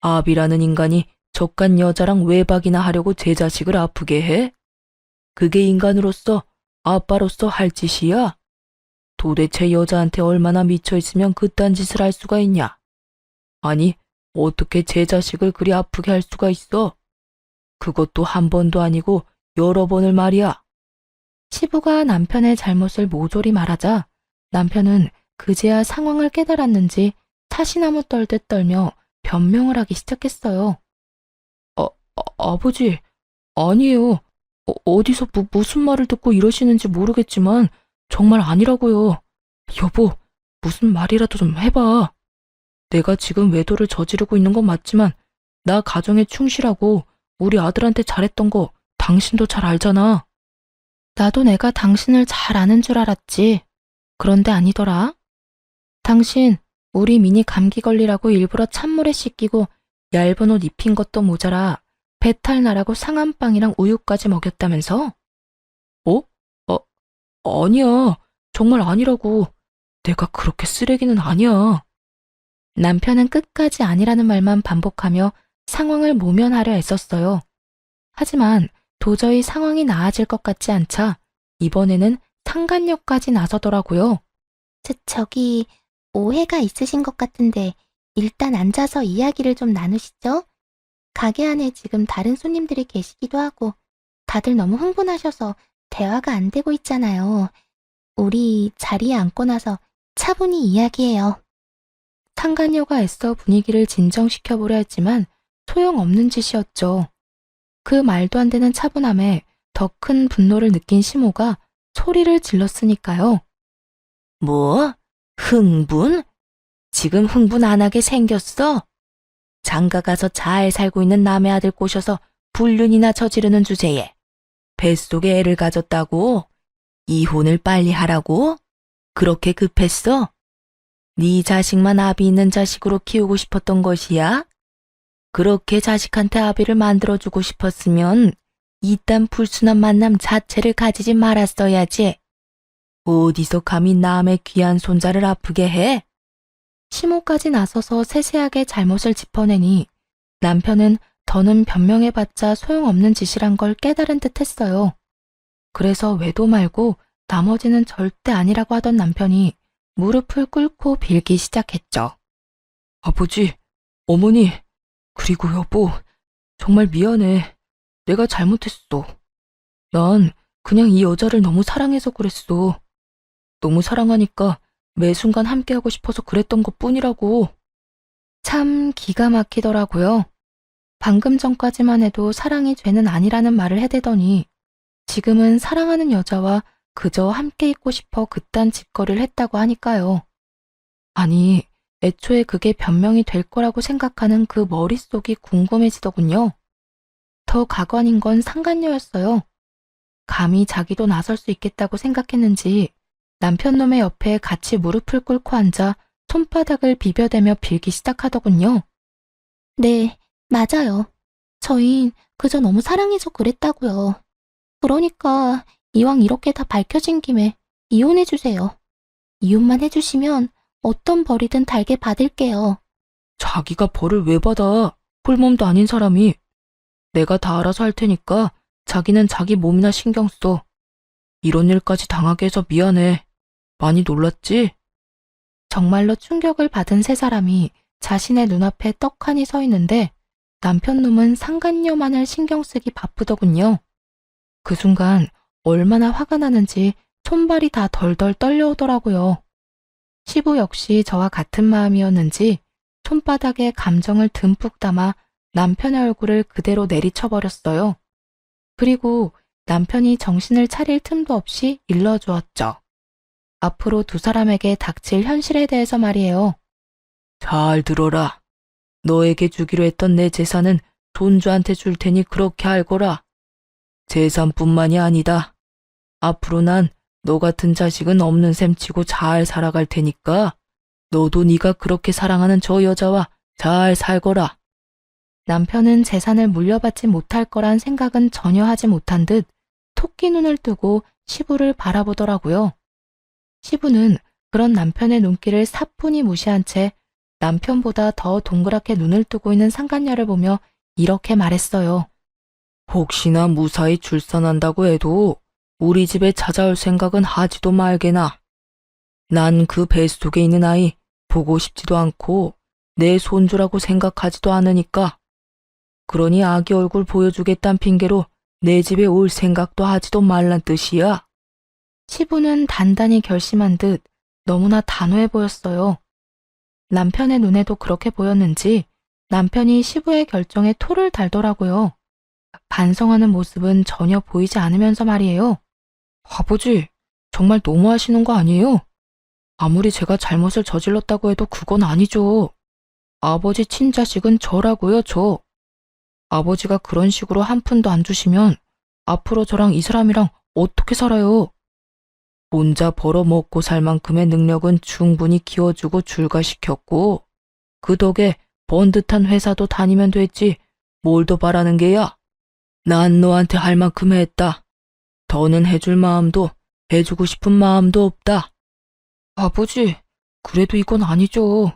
아비라는 인간이 저간 여자랑 외박이나 하려고 제 자식을 아프게 해? 그게 인간으로서 아빠로서 할 짓이야? 도대체 여자한테 얼마나 미쳐있으면 그딴 짓을 할 수가 있냐? 아니, 어떻게 제 자식을 그리 아프게 할 수가 있어? 그것도 한 번도 아니고 여러 번을 말이야. 시부가 남편의 잘못을 모조리 말하자 남편은 그제야 상황을 깨달았는지 타시나무 떨듯 떨며 변명을 하기 시작했어요. 아버지, 아니에요. 어디서 무슨 말을 듣고 이러시는지 모르겠지만 정말 아니라고요. 여보, 무슨 말이라도 좀 해봐. 내가 지금 외도를 저지르고 있는 건 맞지만 나 가정에 충실하고 우리 아들한테 잘했던 거 당신도 잘 알잖아. 나도 내가 당신을 잘 아는 줄 알았지. 그런데 아니더라. 당신 우리 미니 감기 걸리라고 일부러 찬물에 씻기고 얇은 옷 입힌 것도 모자라 배탈 나라고 상한 빵이랑 우유까지 먹였다면서? 아니야. 정말 아니라고. 내가 그렇게 쓰레기는 아니야. 남편은 끝까지 아니라는 말만 반복하며 상황을 모면하려 애썼어요. 하지만 도저히 상황이 나아질 것 같지 않자 이번에는 상간녀까지 나서더라고요. 저기, 오해가 있으신 것 같은데 일단 앉아서 이야기를 좀 나누시죠? 가게 안에 지금 다른 손님들이 계시기도 하고 다들 너무 흥분하셔서 대화가 안 되고 있잖아요. 우리 자리에 앉고 나서 차분히 이야기해요. 상간녀가 애써 분위기를 진정시켜보려 했지만 소용없는 짓이었죠. 그 말도 안 되는 차분함에 더 큰 분노를 느낀 시모가 소리를 질렀으니까요. 뭐? 흥분? 지금 흥분 안 하게 생겼어? 장가 가서 잘 살고 있는 남의 아들 꼬셔서 불륜이나 저지르는 주제에 뱃속에 애를 가졌다고? 이혼을 빨리 하라고? 그렇게 급했어? 네 자식만 아비 있는 자식으로 키우고 싶었던 것이야? 그렇게 자식한테 아비를 만들어주고 싶었으면 이딴 불순한 만남 자체를 가지지 말았어야지. 어디서 감히 남의 귀한 손자를 아프게 해? 시모까지 나서서 세세하게 잘못을 짚어내니 남편은 더는 변명해봤자 소용없는 짓이란 걸 깨달은 듯 했어요. 그래서 외도 말고 나머지는 절대 아니라고 하던 남편이 무릎을 꿇고 빌기 시작했죠. 아버지, 어머니, 그리고 여보, 정말 미안해. 내가 잘못했어. 난 그냥 이 여자를 너무 사랑해서 그랬어. 너무 사랑하니까 매 순간 함께하고 싶어서 그랬던 것뿐이라고. 참 기가 막히더라고요. 방금 전까지만 해도 사랑이 죄는 아니라는 말을 해대더니 지금은 사랑하는 여자와 그저 함께 있고 싶어 그딴 짓거리를 했다고 하니까요. 아니, 애초에 그게 변명이 될 거라고 생각하는 그 머릿속이 궁금해지더군요. 더 가관인 건 상간녀였어요. 감히 자기도 나설 수 있겠다고 생각했는지 남편 놈의 옆에 같이 무릎을 꿇고 앉아 손바닥을 비벼대며 빌기 시작하더군요. 네, 맞아요. 저흰 그저 너무 사랑해서 그랬다고요. 그러니까 이왕 이렇게 다 밝혀진 김에 이혼해주세요. 이혼만 해주시면 어떤 벌이든 달게 받을게요. 자기가 벌을 왜 받아? 홀몸도 아닌 사람이. 내가 다 알아서 할 테니까 자기는 자기 몸이나 신경 써. 이런 일까지 당하게 해서 미안해. 많이 놀랐지? 정말로 충격을 받은 세 사람이 자신의 눈앞에 떡하니 서 있는데 남편 놈은 상간녀만을 신경 쓰기 바쁘더군요. 그 순간 얼마나 화가 나는지 손발이 다 덜덜 떨려오더라고요. 시부 역시 저와 같은 마음이었는지 손바닥에 감정을 듬뿍 담아 남편의 얼굴을 그대로 내리쳐버렸어요. 그리고 남편이 정신을 차릴 틈도 없이 일러주었죠. 앞으로 두 사람에게 닥칠 현실에 대해서 말이에요. 잘 들어라. 너에게 주기로 했던 내 재산은 손주한테 줄 테니 그렇게 알거라. 재산뿐만이 아니다. 앞으로 난 너 같은 자식은 없는 셈 치고 잘 살아갈 테니까 너도 네가 그렇게 사랑하는 저 여자와 잘 살거라. 남편은 재산을 물려받지 못할 거란 생각은 전혀 하지 못한 듯 토끼 눈을 뜨고 시부를 바라보더라고요. 시부는 그런 남편의 눈길을 사뿐히 무시한 채 남편보다 더 동그랗게 눈을 뜨고 있는 상간녀를 보며 이렇게 말했어요. 혹시나 무사히 출산한다고 해도 우리 집에 찾아올 생각은 하지도 말게나. 난 그 뱃속에 있는 아이 보고 싶지도 않고 내 손주라고 생각하지도 않으니까. 그러니 아기 얼굴 보여주겠다는 핑계로 내 집에 올 생각도 하지도 말란 뜻이야. 시부는 단단히 결심한 듯 너무나 단호해 보였어요. 남편의 눈에도 그렇게 보였는지 남편이 시부의 결정에 토를 달더라고요. 반성하는 모습은 전혀 보이지 않으면서 말이에요. 아버지, 정말 너무하시는 거 아니에요? 아무리 제가 잘못을 저질렀다고 해도 그건 아니죠. 아버지 친자식은 저라고요, 저. 아버지가 그런 식으로 한 푼도 안 주시면 앞으로 저랑 이 사람이랑 어떻게 살아요? 혼자 벌어먹고 살 만큼의 능력은 충분히 키워주고 출가시켰고 그 덕에 번듯한 회사도 다니면 됐지 뭘 더 바라는 게야? 난 너한테 할 만큼 했다. 더는 해줄 마음도 해주고 싶은 마음도 없다. 아버지, 그래도 이건 아니죠.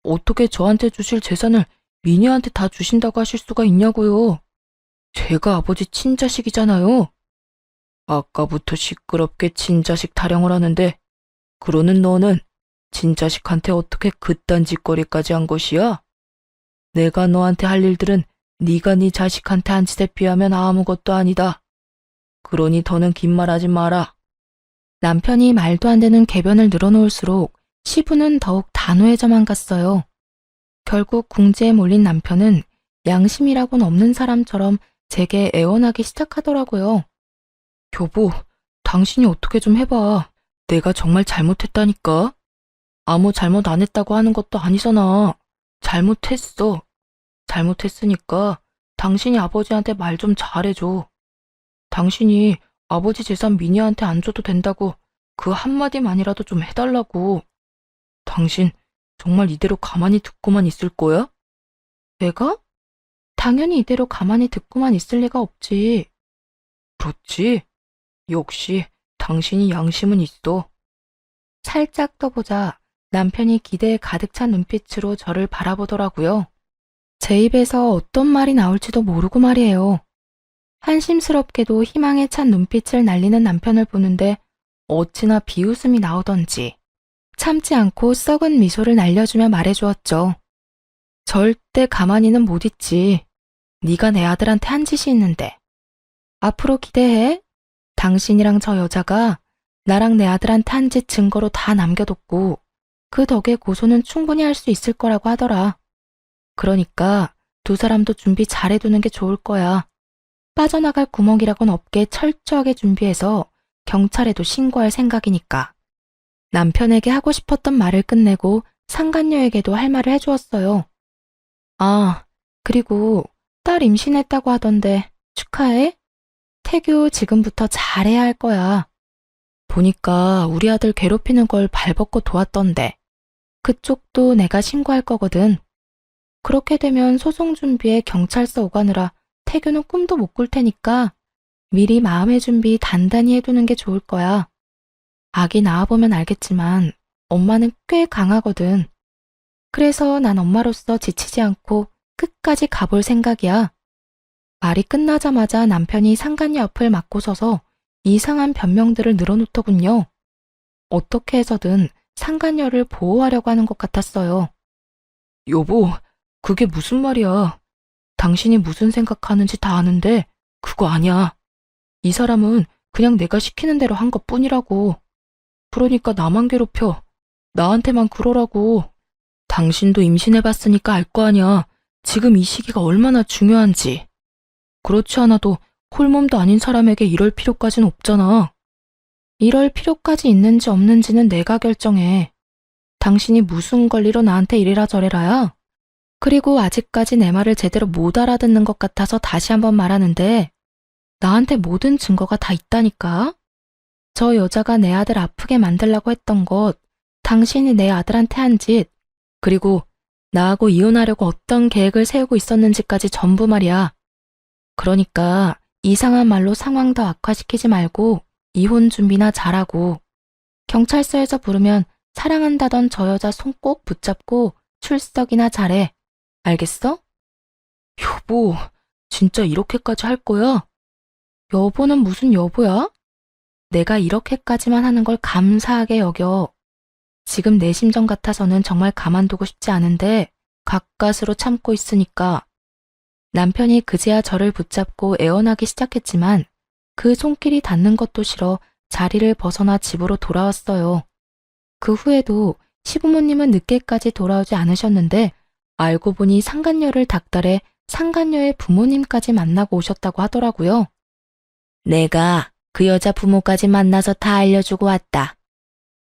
어떻게 저한테 주실 재산을 미니한테 다 주신다고 하실 수가 있냐고요. 제가 아버지 친자식이잖아요. 아까부터 시끄럽게 친자식 타령을 하는데 그러는 너는 친자식한테 어떻게 그딴 짓거리까지 한 것이야? 내가 너한테 할 일들은 네가 네 자식한테 한 짓에 비하면 아무것도 아니다. 그러니 더는 긴 말하지 마라. 남편이 말도 안 되는 궤변을 늘어놓을수록 시부는 더욱 단호해져만 갔어요. 결국 궁지에 몰린 남편은 양심이라고는 없는 사람처럼 제게 애원하기 시작하더라고요. 여보, 당신이 어떻게 좀 해봐. 내가 정말 잘못했다니까. 아무 잘못 안 했다고 하는 것도 아니잖아. 잘못했어. 잘못했으니까 당신이 아버지한테 말 좀 잘해줘. 당신이 아버지 재산 미니한테 안 줘도 된다고 그 한마디만이라도 좀 해달라고. 당신 정말 이대로 가만히 듣고만 있을 거야? 내가? 당연히 이대로 가만히 듣고만 있을 리가 없지. 그렇지. 역시 당신이 양심은 있어. 살짝 떠보자 남편이 기대에 가득 찬 눈빛으로 저를 바라보더라고요. 제 입에서 어떤 말이 나올지도 모르고 말이에요. 한심스럽게도 희망에 찬 눈빛을 날리는 남편을 보는데 어찌나 비웃음이 나오던지 참지 않고 썩은 미소를 날려주며 말해주었죠. 절대 가만히는 못 있지. 네가 내 아들한테 한 짓이 있는데. 앞으로 기대해. 당신이랑 저 여자가 나랑 내 아들한테 한 짓 증거로 다 남겨뒀고 그 덕에 고소는 충분히 할 수 있을 거라고 하더라. 그러니까 두 사람도 준비 잘해두는 게 좋을 거야. 빠져나갈 구멍이라곤 없게 철저하게 준비해서 경찰에도 신고할 생각이니까. 남편에게 하고 싶었던 말을 끝내고 상간녀에게도 할 말을 해주었어요. 아, 그리고 딸 임신했다고 하던데 축하해? 태교 지금부터 잘해야 할 거야. 보니까 우리 아들 괴롭히는 걸 발벗고 도왔던데. 그쪽도 내가 신고할 거거든. 그렇게 되면 소송 준비에 경찰서 오가느라 태규는 꿈도 못 꿀 테니까 미리 마음의 준비 단단히 해두는 게 좋을 거야. 아기 낳아보면 알겠지만 엄마는 꽤 강하거든. 그래서 난 엄마로서 지치지 않고 끝까지 가볼 생각이야. 말이 끝나자마자 남편이 상간녀 앞을 막고 서서 이상한 변명들을 늘어놓더군요. 어떻게 해서든 상간녀를 보호하려고 하는 것 같았어요. 여보, 그게 무슨 말이야. 당신이 무슨 생각하는지 다 아는데 그거 아니야. 이 사람은 그냥 내가 시키는 대로 한 것뿐이라고. 그러니까 나만 괴롭혀. 나한테만 그러라고. 당신도 임신해봤으니까 알 거 아니야. 지금 이 시기가 얼마나 중요한지. 그렇지 않아도 홀몸도 아닌 사람에게 이럴 필요까진 없잖아. 이럴 필요까지 있는지 없는지는 내가 결정해. 당신이 무슨 권리로 나한테 이래라 저래라야? 그리고 아직까지 내 말을 제대로 못 알아듣는 것 같아서 다시 한번 말하는데 나한테 모든 증거가 다 있다니까? 저 여자가 내 아들 아프게 만들려고 했던 것, 당신이 내 아들한테 한 짓, 그리고 나하고 이혼하려고 어떤 계획을 세우고 있었는지까지 전부 말이야. 그러니까 이상한 말로 상황 더 악화시키지 말고 이혼 준비나 잘하고 경찰서에서 부르면 사랑한다던 저 여자 손 꼭 붙잡고 출석이나 잘해. 알겠어? 여보, 진짜 이렇게까지 할 거야? 여보는 무슨 여보야? 내가 이렇게까지만 하는 걸 감사하게 여겨. 지금 내 심정 같아서는 정말 가만두고 싶지 않은데 가까스로 참고 있으니까. 남편이 그제야 저를 붙잡고 애원하기 시작했지만 그 손길이 닿는 것도 싫어 자리를 벗어나 집으로 돌아왔어요. 그 후에도 시부모님은 늦게까지 돌아오지 않으셨는데 알고 보니 상간녀를 닥달해 상간녀의 부모님까지 만나고 오셨다고 하더라고요. 내가 그 여자 부모까지 만나서 다 알려주고 왔다.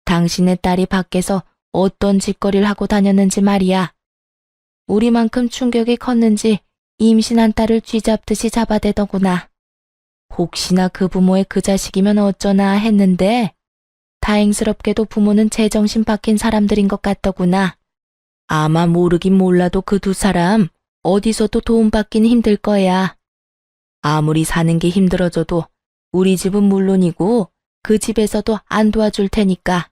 당신의 딸이 밖에서 어떤 짓거리를 하고 다녔는지 말이야. 우리만큼 충격이 컸는지 임신한 딸을 쥐잡듯이 잡아대더구나. 혹시나 그 부모의 그 자식이면 어쩌나 했는데 다행스럽게도 부모는 제정신 박힌 사람들인 것 같더구나. 아마 모르긴 몰라도 그 두 사람 어디서도 도움받긴 힘들 거야. 아무리 사는 게 힘들어져도 우리 집은 물론이고 그 집에서도 안 도와줄 테니까.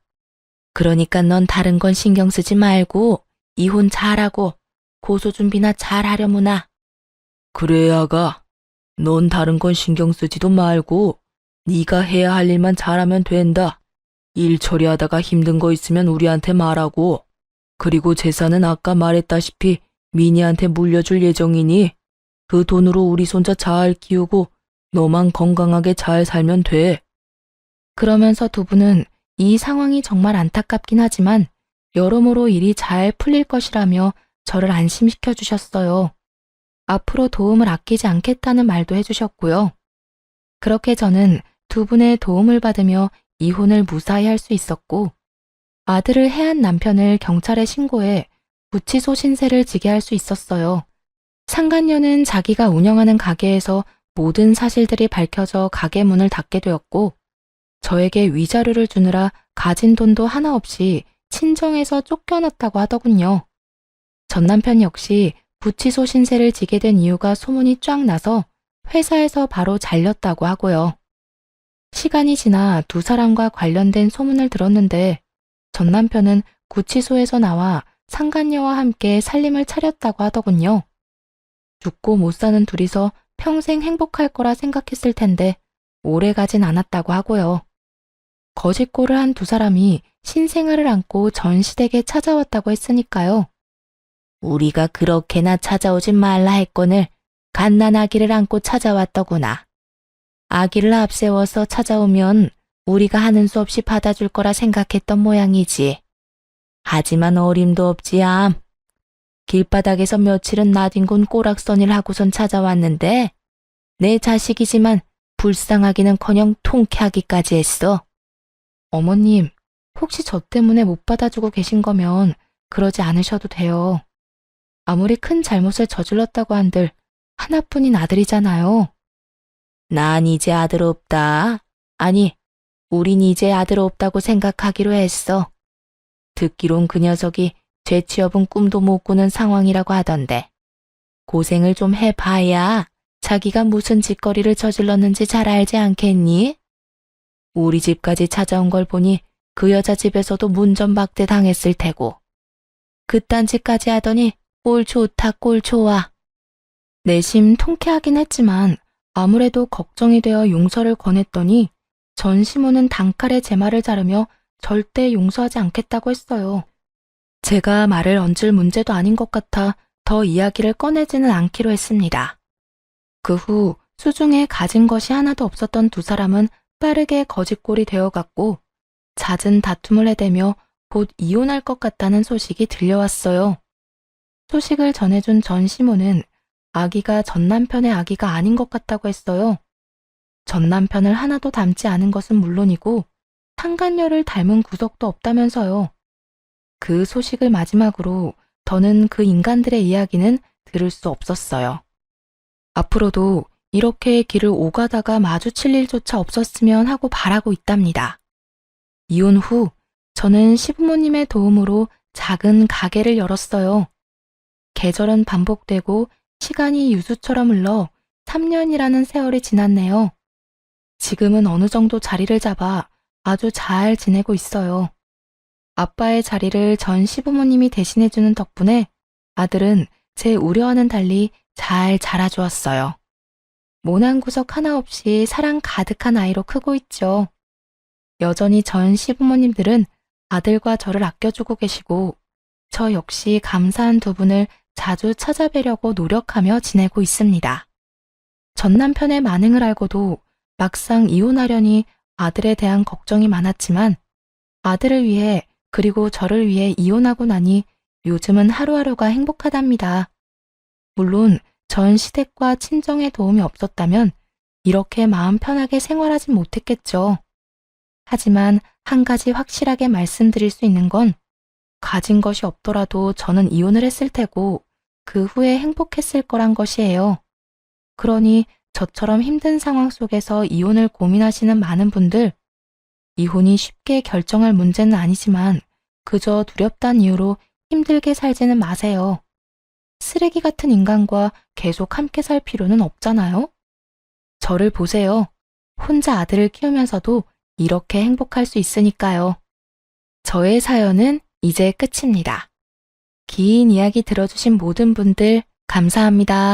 그러니까 넌 다른 건 신경 쓰지 말고 이혼 잘하고 고소 준비나 잘하려무나. 그래, 아가. 넌 다른 건 신경 쓰지도 말고 네가 해야 할 일만 잘하면 된다. 일 처리하다가 힘든 거 있으면 우리한테 말하고. 그리고 재산은 아까 말했다시피 미니한테 물려줄 예정이니 그 돈으로 우리 손자 잘 키우고 너만 건강하게 잘 살면 돼. 그러면서 두 분은 이 상황이 정말 안타깝긴 하지만 여러모로 일이 잘 풀릴 것이라며 저를 안심시켜 주셨어요. 앞으로 도움을 아끼지 않겠다는 말도 해주셨고요. 그렇게 저는 두 분의 도움을 받으며 이혼을 무사히 할 수 있었고 아들을 해한 남편을 경찰에 신고해 구치소 신세를 지게 할 수 있었어요. 상간녀는 자기가 운영하는 가게에서 모든 사실들이 밝혀져 가게 문을 닫게 되었고 저에게 위자료를 주느라 가진 돈도 하나 없이 친정에서 쫓겨났다고 하더군요. 전 남편 역시 구치소 신세를 지게 된 이유가 소문이 쫙 나서 회사에서 바로 잘렸다고 하고요. 시간이 지나 두 사람과 관련된 소문을 들었는데 전 남편은 구치소에서 나와 상간녀와 함께 살림을 차렸다고 하더군요. 죽고 못 사는 둘이서 평생 행복할 거라 생각했을 텐데 오래 가진 않았다고 하고요. 거짓골을 한 두 사람이 신생아를 안고 전 시댁에 찾아왔다고 했으니까요. 우리가 그렇게나 찾아오진 말라 했거늘 갓난 아기를 안고 찾아왔더구나. 아기를 앞세워서 찾아오면 우리가 하는 수 없이 받아줄 거라 생각했던 모양이지. 하지만 어림도 없지 암. 길바닥에서 며칠은 나뒹군 꼬락서니를 하고선 찾아왔는데 내 자식이지만 불쌍하기는커녕 통쾌하기까지 했어. 어머님, 혹시 저 때문에 못 받아주고 계신 거면 그러지 않으셔도 돼요. 아무리 큰 잘못을 저질렀다고 한들 하나뿐인 아들이잖아요. 난 이제 아들 없다. 아니, 우린 이제 아들 없다고 생각하기로 했어. 듣기론 그 녀석이 죄취업은 꿈도 못 꾸는 상황이라고 하던데 고생을 좀 해봐야 자기가 무슨 짓거리를 저질렀는지 잘 알지 않겠니? 우리 집까지 찾아온 걸 보니 그 여자 집에서도 문전박대 당했을 테고 그딴 짓까지 하더니 꼴 좋다 꼴 좋아. 내심 통쾌하긴 했지만 아무래도 걱정이 되어 용서를 권했더니 전 시모는 단칼에 제 말을 자르며 절대 용서하지 않겠다고 했어요. 제가 말을 얹을 문제도 아닌 것 같아 더 이야기를 꺼내지는 않기로 했습니다. 그 후 수중에 가진 것이 하나도 없었던 두 사람은 빠르게 거짓골이 되어갔고 잦은 다툼을 해대며 곧 이혼할 것 같다는 소식이 들려왔어요. 소식을 전해준 전 시모는 아기가 전 남편의 아기가 아닌 것 같다고 했어요. 전 남편을 하나도 닮지 않은 것은 물론이고 상간녀를 닮은 구석도 없다면서요. 그 소식을 마지막으로 더는 그 인간들의 이야기는 들을 수 없었어요. 앞으로도 이렇게 길을 오가다가 마주칠 일조차 없었으면 하고 바라고 있답니다. 이혼 후 저는 시부모님의 도움으로 작은 가게를 열었어요. 계절은 반복되고 시간이 유수처럼 흘러 3년이라는 세월이 지났네요. 지금은 어느 정도 자리를 잡아 아주 잘 지내고 있어요. 아빠의 자리를 전 시부모님이 대신해주는 덕분에 아들은 제 우려와는 달리 잘 자라주었어요. 모난 구석 하나 없이 사랑 가득한 아이로 크고 있죠. 여전히 전 시부모님들은 아들과 저를 아껴주고 계시고 저 역시 감사한 두 분을 자주 찾아뵈려고 노력하며 지내고 있습니다. 전 남편의 만행을 알고도 막상 이혼하려니 아들에 대한 걱정이 많았지만 아들을 위해 그리고 저를 위해 이혼하고 나니 요즘은 하루하루가 행복하답니다. 물론 전 시댁과 친정의 도움이 없었다면 이렇게 마음 편하게 생활하진 못했겠죠. 하지만 한 가지 확실하게 말씀드릴 수 있는 건 가진 것이 없더라도 저는 이혼을 했을 테고 그 후에 행복했을 거란 것이에요. 그러니 저처럼 힘든 상황 속에서 이혼을 고민하시는 많은 분들, 이혼이 쉽게 결정할 문제는 아니지만 그저 두렵단 이유로 힘들게 살지는 마세요. 쓰레기 같은 인간과 계속 함께 살 필요는 없잖아요? 저를 보세요. 혼자 아들을 키우면서도 이렇게 행복할 수 있으니까요. 저의 사연은 이제 끝입니다. 긴 이야기 들어주신 모든 분들 감사합니다.